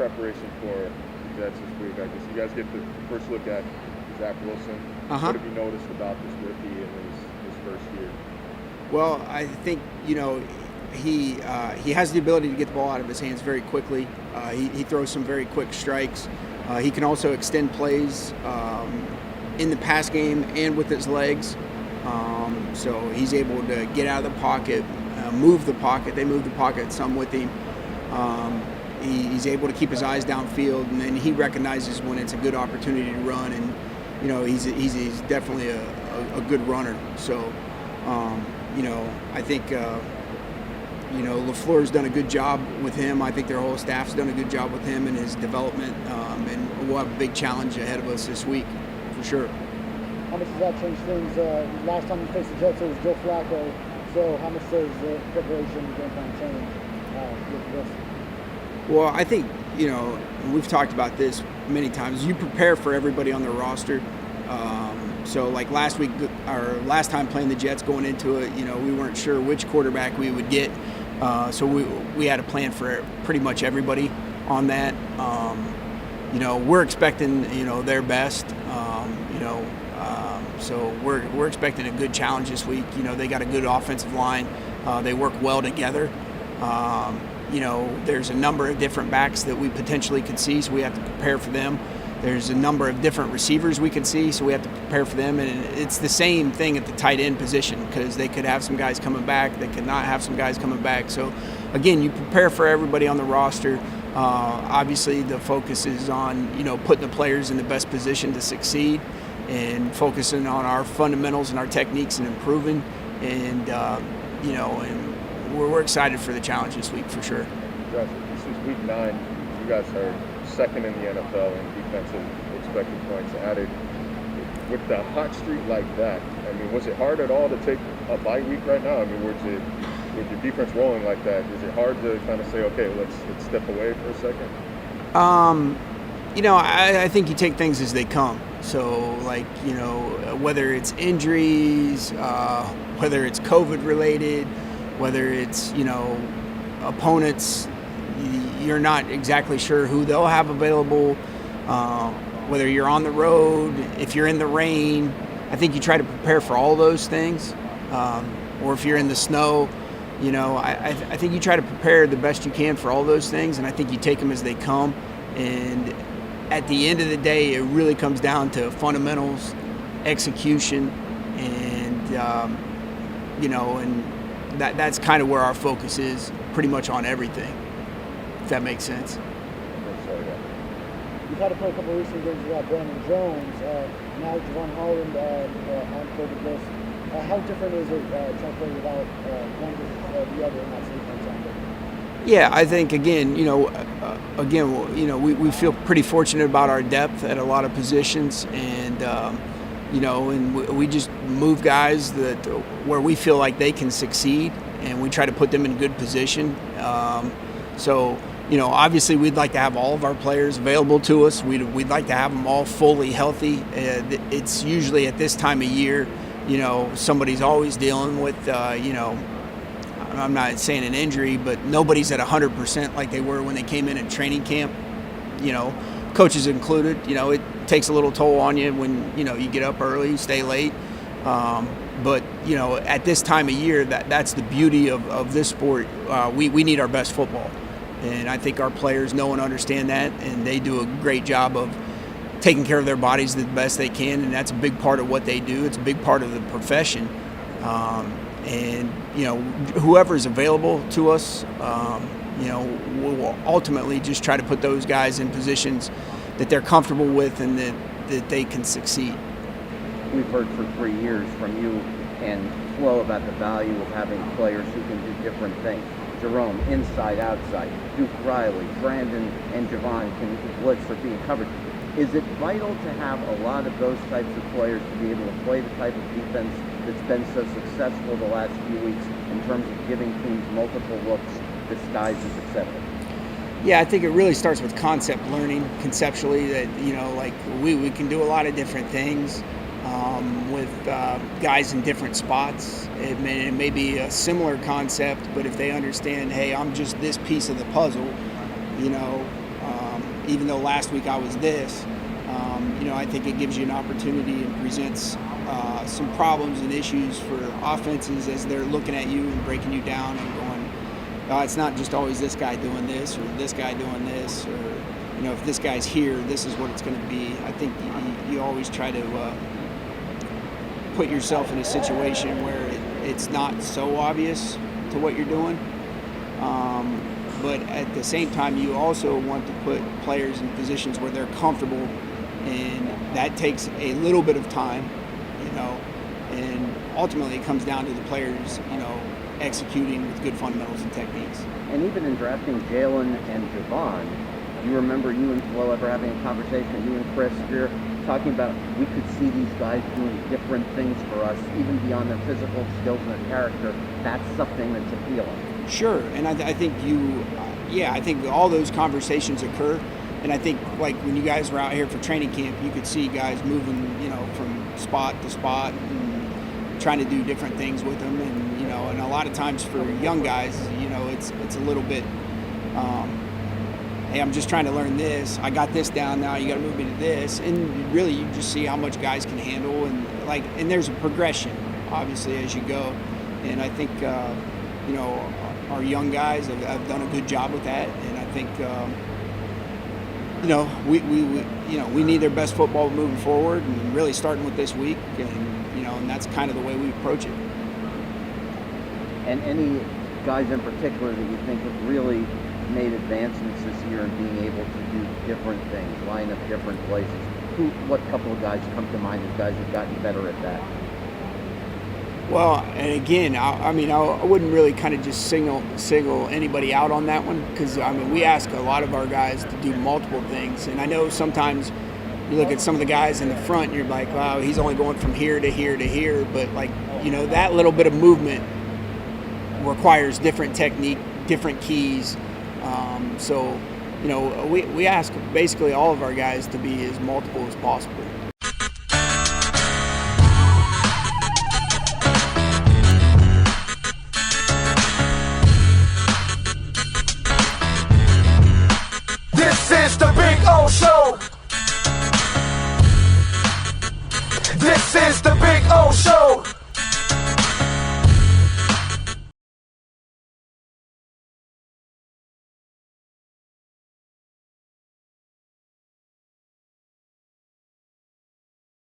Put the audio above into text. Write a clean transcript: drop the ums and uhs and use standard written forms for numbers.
preparation for the Jets this week? I guess you guys get the first look at Zach Wilson. What have you noticed about this rookie in his first year? Well, I think, he has the ability to get the ball out of his hands very quickly. He throws some very quick strikes. He can also extend plays in the pass game and with his legs. So he's able to get out of the pocket, move the pocket. They move the pocket some with him. He's able to keep his eyes downfield, and then he recognizes when it's a good opportunity to run. And he's definitely a good runner. So I think LaFleur's done a good job with him. I think their whole staff's done a good job with him and his development. And we'll have a big challenge ahead of us this week, for sure. How much does that change things? Last time you faced the Jets, it was Joe Flacco. So how much does the preparation and game plan change with this? Well, I think, we've talked about this many times. You prepare for everybody on the roster. So like last week, our last time playing the Jets going into it, we weren't sure which quarterback we would get. So we had a plan for pretty much everybody on that. We're expecting, their best. So we're expecting a good challenge this week. They got a good offensive line. They work well together. There's a number of different backs that we potentially could see, so we have to prepare for them. There's a number of different receivers we can see, so we have to prepare for them. And it's the same thing at the tight end position, because they could have some guys coming back. They could not have some guys coming back. So, again, you prepare for everybody on the roster. Obviously, the focus is on, putting the players in the best position to succeed and focusing on our fundamentals and our techniques and improving. And, and we're excited for the challenge this week for sure. This is week 9. You guys are second in the NFL in defensive expected points added. With the hot streak like that, was it hard at all to take a bye week right now? With your defense rolling like that, is it hard to kind of say, okay, let's step away for a second? I think you take things as they come. So, whether it's injuries, whether it's COVID related, whether it's, opponents, you're not exactly sure who they'll have available, whether you're on the road, if you're in the rain. I think you try to prepare for all those things, or if you're in the snow, I think you try to prepare the best you can for all those things, and I think you take them as they come. And at the end of the day, it really comes down to fundamentals, execution, and and that's kind of where our focus is, pretty much on everything. If that makes sense. You've had to play a couple of recent games without Brandon Jones. Now Javon Holland on COVID list. How different is it trying to play without one versus the other in that sequence on there? Yeah, I think we feel pretty fortunate about our depth at a lot of positions, and and we just move guys where we feel like they can succeed, and we try to put them in good position. Obviously we'd like to have all of our players available to us. We'd like to have them all fully healthy. It's usually at this time of year, somebody's always dealing with, I'm not saying an injury, but nobody's at 100% like they were when they came in training camp, coaches included. It takes a little toll on you when, you get up early, stay late. But at this time of year, that's the beauty of this sport. We need our best football. And I think our players know and understand that, and they do a great job of taking care of their bodies the best they can, and that's a big part of what they do. It's a big part of the profession. Whoever's available to us, we'll ultimately just try to put those guys in positions that they're comfortable with and that they can succeed. We've heard for 3 years from you and Flo about the value of having players who can do different things. Jerome, inside, outside. Duke Riley, Brandon, and Javon can blitz or be covered. Is it vital to have a lot of those types of players to be able to play the type of defense that's been so successful the last few weeks in terms of giving teams multiple looks, disguises, etc.? Yeah, I think it really starts with concept learning, conceptually, that, we can do a lot of different things with guys in different spots. It may be a similar concept, but if they understand, hey, I'm just this piece of the puzzle, even though last week I was this, I think it gives you an opportunity and presents some problems and issues for offenses as they're looking at you and breaking you down and going, it's not just always this guy doing this or this guy doing this, or if this guy's here, this is what it's going to be. I think you always try to put yourself in a situation where it's not so obvious to what you're doing. But at the same time, you also want to put players in positions where they're comfortable, and that takes a little bit of time, and ultimately it comes down to the players, executing with good fundamentals and techniques. And even in drafting Jalen and Javon, you remember you and Flo ever having a conversation, you and Chris, you're talking about we could see these guys doing different things for us, even beyond their physical skills and their character. That's something that's appealing. Sure, and I think I think all those conversations occur, and I think like when you guys were out here for training camp, you could see guys moving, from spot to spot and trying to do different things with them, and and a lot of times for young guys, it's a little bit, hey, I'm just trying to learn this. I got this down now. You got to move me to this, and really you just see how much guys can handle, and there's a progression obviously as you go, and I think our young guys have done a good job with that, and I think we need their best football moving forward, and really starting with this week, and that's kind of the way we approach it. And any guys in particular that you think have really made advancements this year in being able to do different things, line up different places? What couple of guys come to mind as guys who've gotten better at that? Well, and again, I wouldn't really kind of just single anybody out on that one, because we ask a lot of our guys to do multiple things, and I know sometimes you look at some of the guys in the front and you're like, wow, he's only going from here to here to here, but that little bit of movement requires different technique, different keys. So we ask basically all of our guys to be as multiple as possible.